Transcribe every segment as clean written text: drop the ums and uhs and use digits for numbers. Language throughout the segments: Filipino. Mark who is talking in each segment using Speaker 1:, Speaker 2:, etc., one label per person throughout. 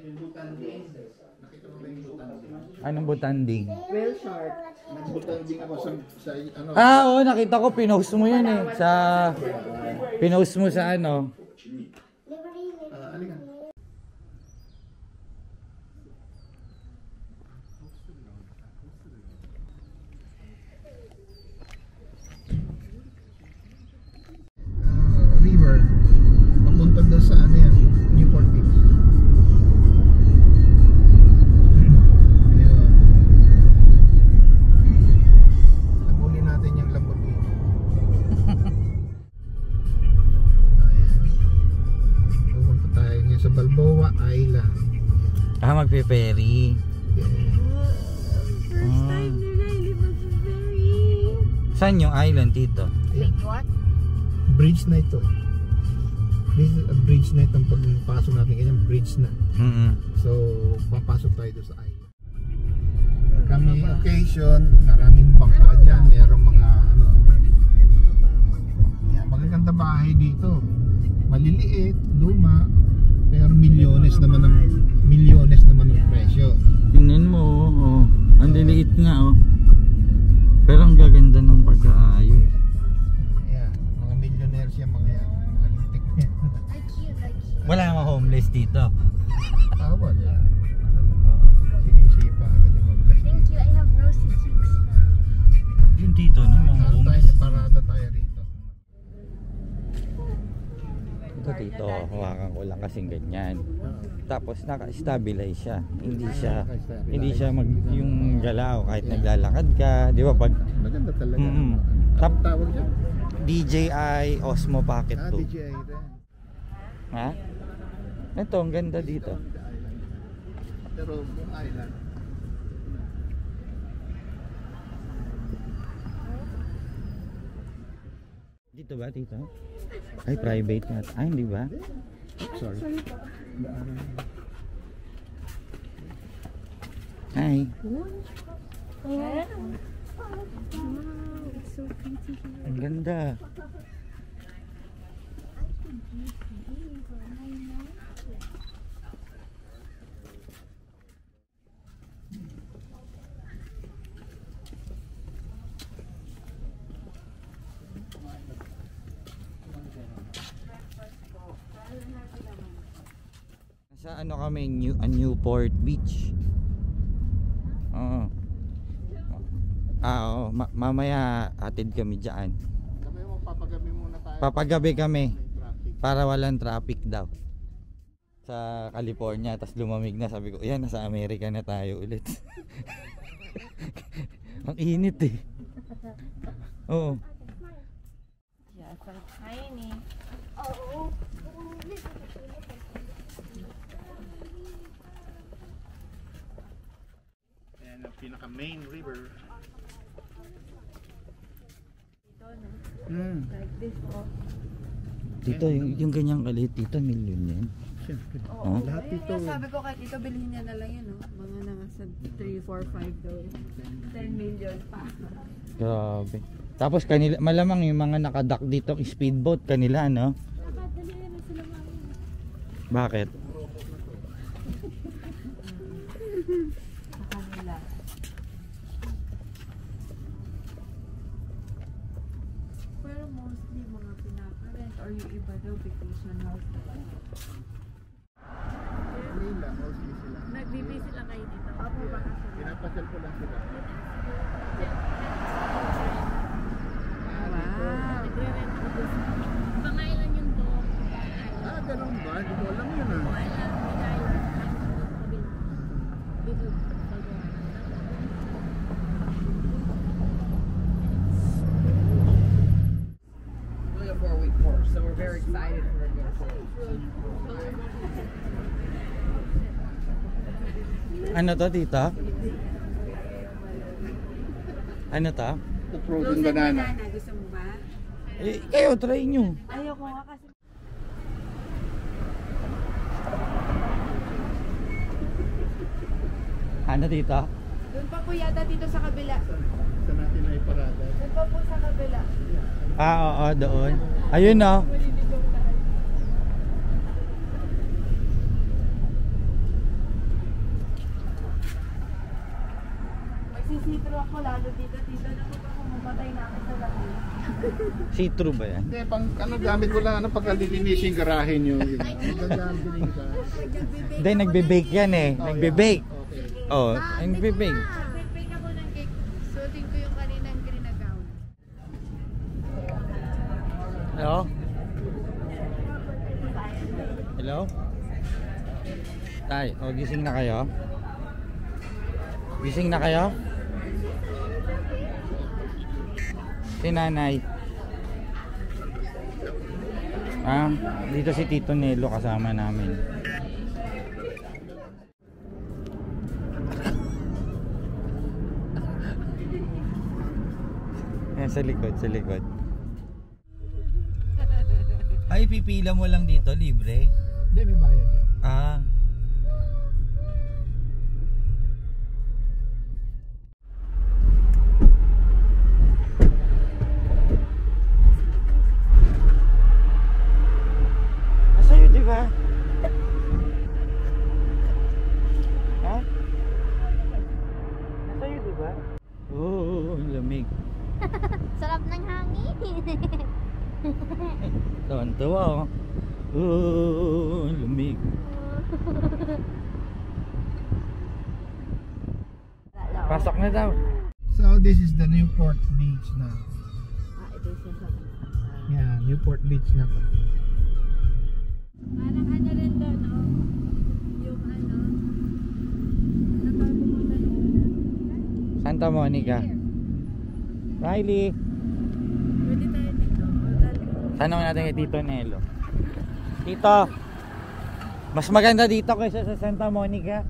Speaker 1: Nakita mo ba yung butanding?
Speaker 2: Anong butanding?
Speaker 3: Whale shark.
Speaker 1: Nagbutanding ako sa ano.
Speaker 2: Ah, oo, nakita ko, pinost mo yun eh. Pinost mo sa ano.
Speaker 1: Alin river. Papunta doon sa ano yan, Newport Beach. Nabuli natin yung Lamborghini. Pupunta tayo ngayon sa Balboa Island.
Speaker 2: Ah, magpe-ferry.
Speaker 3: First time nila hindi mag-ferry.
Speaker 2: Saan yung island dito?
Speaker 3: Wait, what?
Speaker 1: Bridge na ito. This is a bridge na ito. Pag pasok natin ganyan, bridge na. So, papasok tayo doon sa island. Kami occasion, maraming bangka dyan. Mayroong mga ano. Yan, magaganda bahay dito. Maliliit, luma. Pero milyones naman ng presyo.
Speaker 2: Tingnan mo, oh. Ang liliit nga, oh. Pero ang gaganda ng pagkaayos.
Speaker 1: Ayan, mga millionaires yan, mga yan. Mga lintik na yan.
Speaker 2: Wala mga homeless dito.
Speaker 1: Wala. Sinisipa agad yung mga blast
Speaker 3: Thank you, I have rosy cheeks now.
Speaker 2: Yung dito, no? Mga homeless.
Speaker 1: Parada tayo rito.
Speaker 2: Ito dito, hawakan ko lang kasing ganyan. Tapos naka-stabilize siya. Hindi siya yung galaw kahit naglalakad ka, 'di ba? Pag
Speaker 1: maganda talaga.
Speaker 2: Anong
Speaker 1: tawag diyan?
Speaker 2: DJI Osmo Pocket 2.
Speaker 1: DJI rin.
Speaker 2: Ha? Ito, ang ganda dito.
Speaker 1: Pero island.
Speaker 2: Dito ba, dito? Ay, private na. Ay, hindi ba?
Speaker 1: Sorry.
Speaker 2: Hi.
Speaker 3: It's so pretty here.
Speaker 2: Ang ganda. Sa ano kami, Newport Beach. Oo. Oo, mamaya atid kami diyan.
Speaker 1: Sabi mo papagabi muna tayo.
Speaker 2: Papagabi kami para walang traffic daw. Sa California, tas lumamig na, sabi ko, yan, nasa Amerika na tayo ulit. Ang init eh. Oo.
Speaker 3: Yeah, so tiny.
Speaker 1: Ayan ang pinaka main river.
Speaker 3: Like this, oh.
Speaker 2: Dito, yung ganyang kalit dito, milyon yan.
Speaker 1: Siyempre.
Speaker 3: Oo,
Speaker 1: Lahat
Speaker 3: ayun
Speaker 1: dito.
Speaker 3: nga, sabi ko kahit ito bilhin niya na lang yan, no? Mga nasa 3, 4, 5 daw. 10 million pa.
Speaker 2: Grabe. Tapos kanila, malamang yung mga nakadock dito, speedboat kanila, no? Bakit?
Speaker 3: Sa kanila. Pero mostly mga pinaparent or yung iba daw vacation house.
Speaker 1: Nila, mostly sila.
Speaker 3: Nagbibisi lang kayo dito. Opo, baka sila.
Speaker 1: Pinapasal ko lang sila.
Speaker 3: Wow.
Speaker 4: Nagre-rent ako doon. Pangailan yun to.
Speaker 1: Ganun ba? Hindi ko alam yun ah.
Speaker 4: Dito.
Speaker 5: Only a 4-week course, so we're very excited for it.
Speaker 2: Ano to, tita? Ano to?
Speaker 1: Frozen banana.
Speaker 3: Gusto mo ba?
Speaker 2: Eh, kayo, try nyo.
Speaker 3: Ayoko nga kasi.
Speaker 2: Ano, tita?
Speaker 3: Doon pa po yata dito sa kabila.
Speaker 1: Sa natin ay parada.
Speaker 3: Doon pa po sa kabila.
Speaker 2: Ah, oo, doon. Ayun, no?
Speaker 3: see-through ako lalo dito. Dito na po ako mamatay na ako sa lamig.
Speaker 2: See-through ba yan?
Speaker 1: Hindi, pang ano gamit ko lang, ano, pagka lilinisin garahe nyo. Gagamit ka.
Speaker 2: Hindi, nagbe-bake yan eh. Nagbe-bake.
Speaker 1: Okay.
Speaker 2: Oh, nagbe-bake.
Speaker 3: Nag-bake ako ng cake. Suotin ko yung kaninang green na gown.
Speaker 2: Hello? Hello? Tay, oh, gising na kayo? Gising na kayo? Si nanay. Ah, dito si Tito Nelo kasama namin. Yan sa likod, sa likod. Ay, pipila mo lang dito, libre.
Speaker 1: Hindi, may bayad yan.
Speaker 2: Ah. Sa'yo, di ba? Ha? Sa'yo, di ba? Oo, lamig.
Speaker 4: Sarap ng hangin.
Speaker 2: Tawan-tawa, oh. Oo, lamig. Pasok na daw.
Speaker 1: So this is the Newport Beach na.
Speaker 3: Ito yung sasabi.
Speaker 1: Yeah, Newport Beach na to.
Speaker 3: Parang ano rin doon, no? Yung ano, ano tayo pumunta doon?
Speaker 2: Santa Monica. Riley.
Speaker 3: Pwede tayo dito.
Speaker 2: Tanong natin kay Tito Nelo. Tito, mas maganda dito kaysa sa Santa Monica?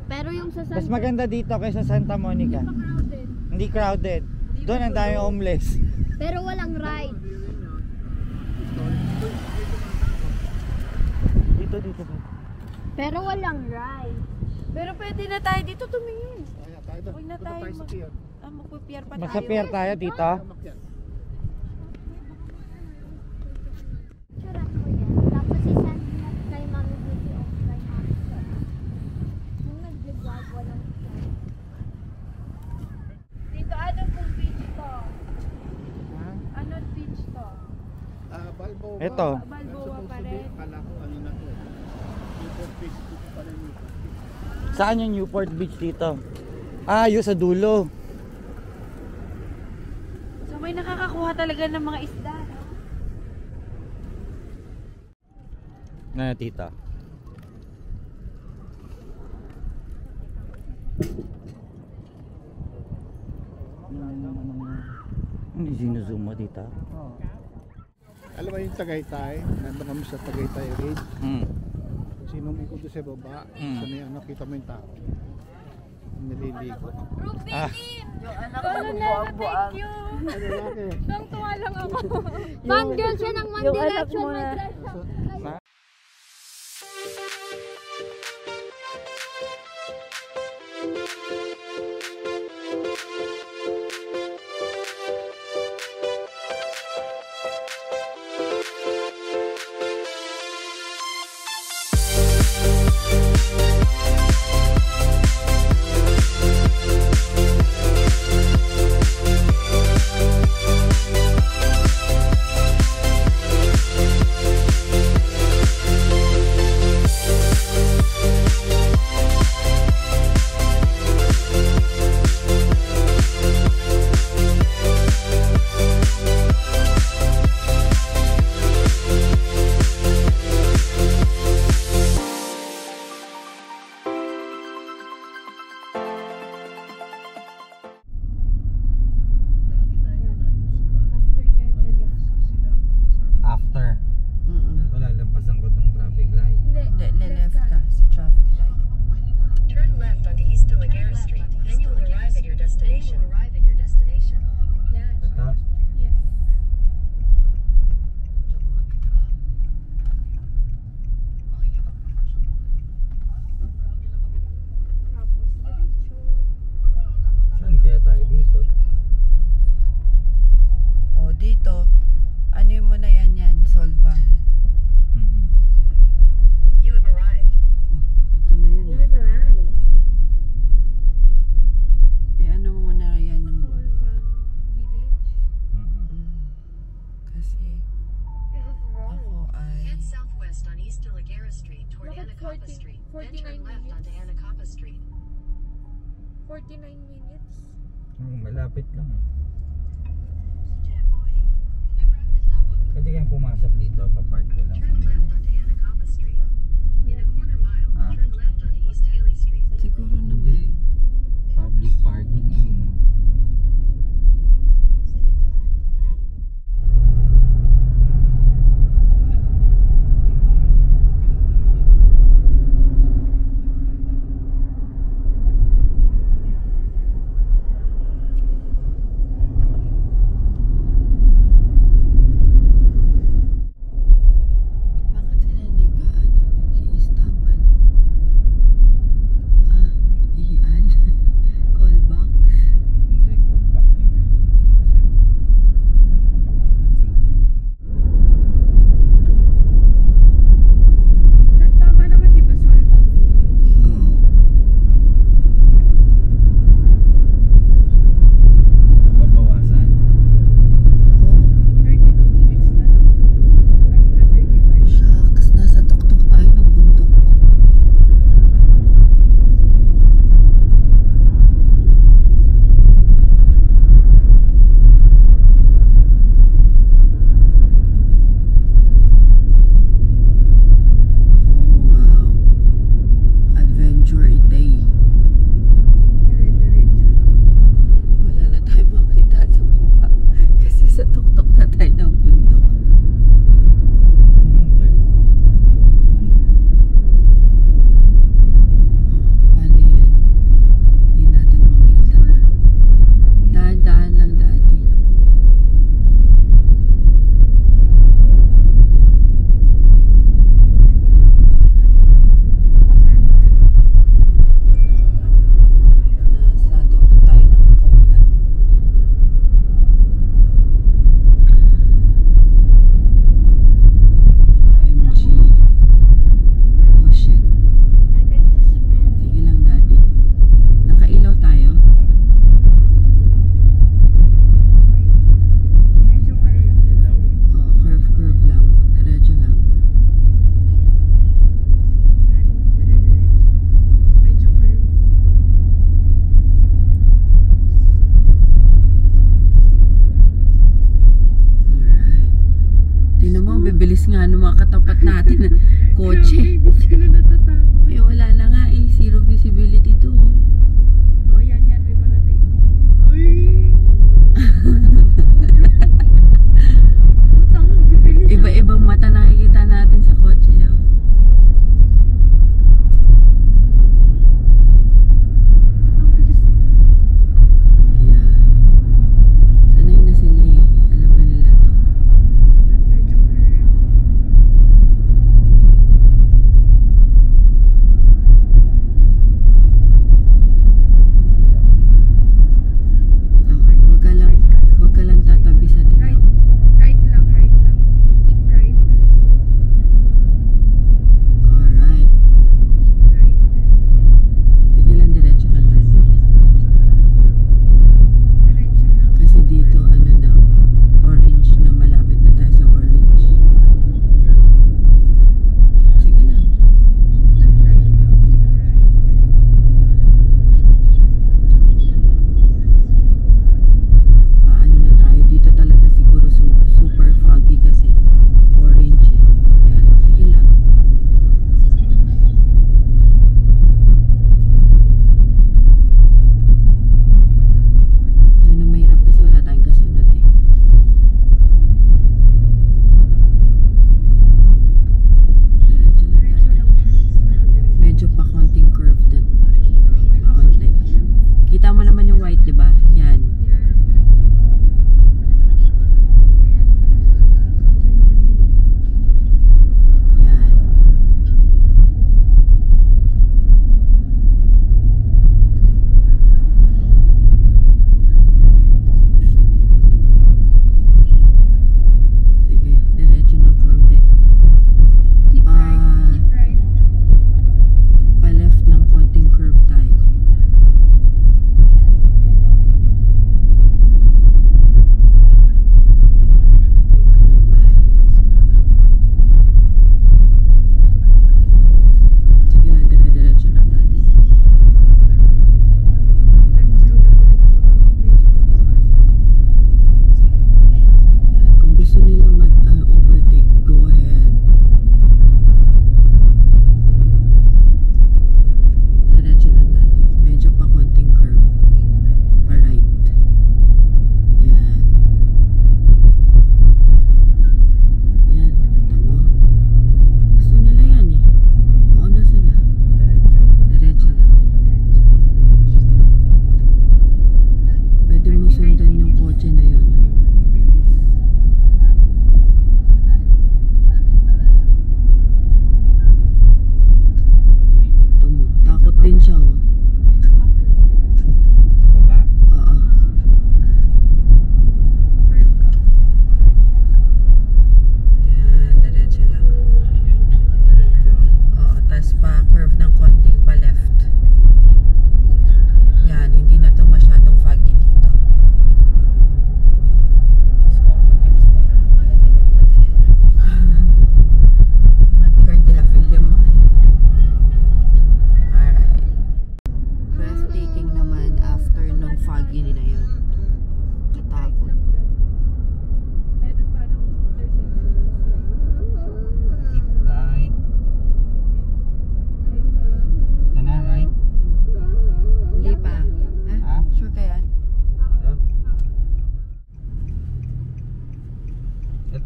Speaker 4: Pero yung sa
Speaker 2: Mas maganda dito kaysa Santa Monica?
Speaker 3: Crowded.
Speaker 2: Hindi crowded. Doon ang dami homeless.
Speaker 4: Pero walang ride.
Speaker 2: Dito.
Speaker 4: Pero walang ride.
Speaker 3: Pero pwede na tayo dito tumingin.
Speaker 1: Kaya tayo doon.
Speaker 3: Huwag na
Speaker 1: Punta
Speaker 3: tayo
Speaker 1: tayo sa pier.
Speaker 3: magpupier pa tayo.
Speaker 2: Magsa-pier tayo, Tito.
Speaker 1: Umakyat.
Speaker 4: Picture ko yan. Tapos isend mo kay Mami Beauty o kay Mami Shop. Nung nag-vlog, walang shop.
Speaker 3: Dito, anong pong beach to?
Speaker 1: Ha?
Speaker 3: Anong beach to?
Speaker 1: Balboa.
Speaker 2: Ito.
Speaker 3: Balboa pa rin.
Speaker 1: Kala ko ano na to. Newport Beach dito pa rin dito.
Speaker 2: Saan yung Newport Beach dito? Ah, yun sa dulo.
Speaker 3: So may nakakakuha talaga ng mga isda, no?
Speaker 2: Na, Tita. Ano sinuzoom mo, Tita?
Speaker 1: Oh. Alam mo yung Tagaytay? Nandun kami sa Tagaytay Ridge. Kung sino may kudo sa baba, sa may ano, kita mo yung tao. Nililigo.
Speaker 2: Ah,
Speaker 3: Thank you!
Speaker 1: Ano laki?
Speaker 3: Tuwa lang ako.
Speaker 4: Fangirl siya ng One
Speaker 3: yung anak
Speaker 4: Direction.
Speaker 3: mo na.
Speaker 4: Mag-dress up.
Speaker 3: 49 minutes.
Speaker 2: Malapit lang eh. Pwede kayong pumasok dito, papark ko lang sandali. Ah,
Speaker 3: Siguro
Speaker 2: hindi. Public parking yun.
Speaker 3: Bakit sila nag-i-staban?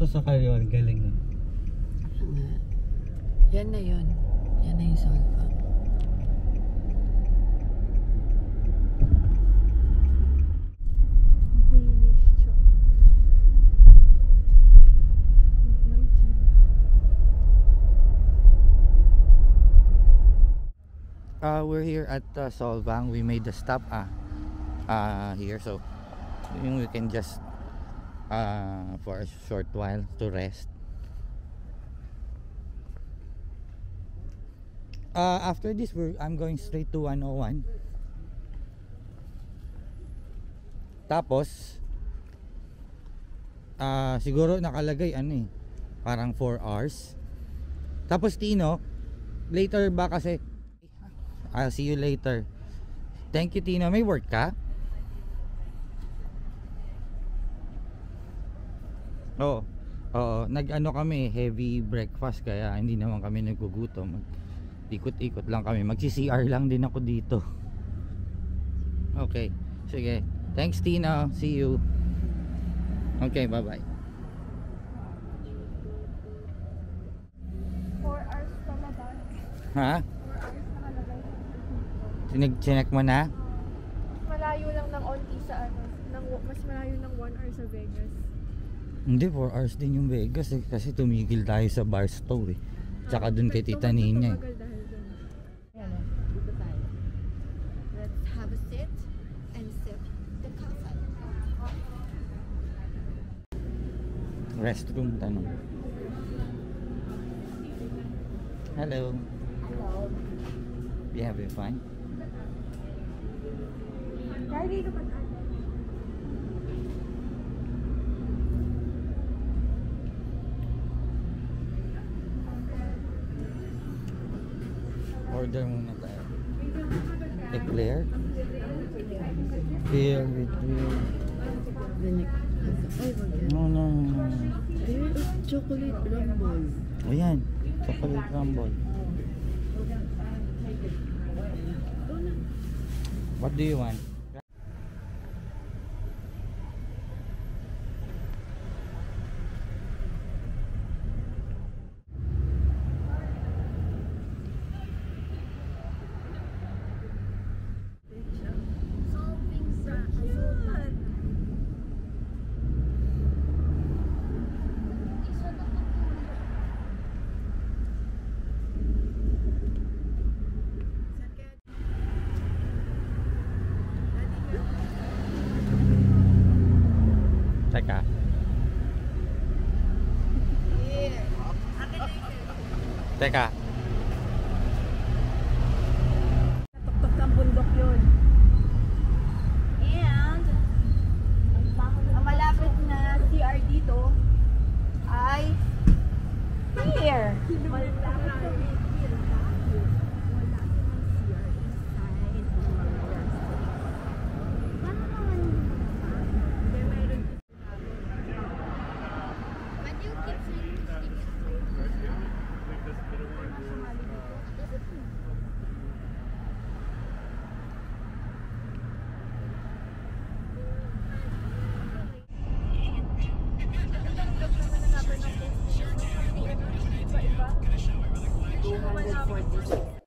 Speaker 2: Tapos sa kaliwa, galing na.
Speaker 5: Yan na yun. Yan na yung Solva.
Speaker 3: Danish chocolate.
Speaker 2: We're here at Solvang. We made the stop here, so we can just for a short while to rest. After this, I'm going straight to 101. Tapos siguro nakalagay parang 4 hours. Tapos Tino, later ba kasi? I'll see you later. Thank you, Tino. May work ka? Oo. Nag-ano kami, heavy breakfast, kaya hindi naman kami nagugutom. Ikot-ikot lang kami. Magsi-CR lang din ako dito. Okay. Sige. Thanks, Tino. See you. Okay, bye-bye.
Speaker 4: 4 hours talaga.
Speaker 2: Ha?
Speaker 4: 4 hours nakalagay.
Speaker 2: Chinek mo na?
Speaker 3: Malayo lang ng onti sa mas malayo ng 1 hour sa Vegas.
Speaker 2: Hindi, 4 hours din yung Vegas kasi tumigil tayo sa Barstow Tsaka dun kay Tita Nina
Speaker 3: Tumagal dahil dun.
Speaker 5: Ayan o. Dito tayo. Let's have a sit and sip the coffee.
Speaker 2: Restroom tanong. Hello.
Speaker 4: Hello.
Speaker 2: You having fun?
Speaker 4: Dahil dito pa tayo.
Speaker 2: Order muna tayo. Eclair? Beer with beer. No.
Speaker 5: Chocolate rumble.
Speaker 2: Ayan. Chocolate rumble. What do you want? Teka. Teka.
Speaker 3: Tuktok ng bundok yun.
Speaker 4: And ang malapit na CR dito ay here.
Speaker 3: Iba-iba.
Speaker 5: 246.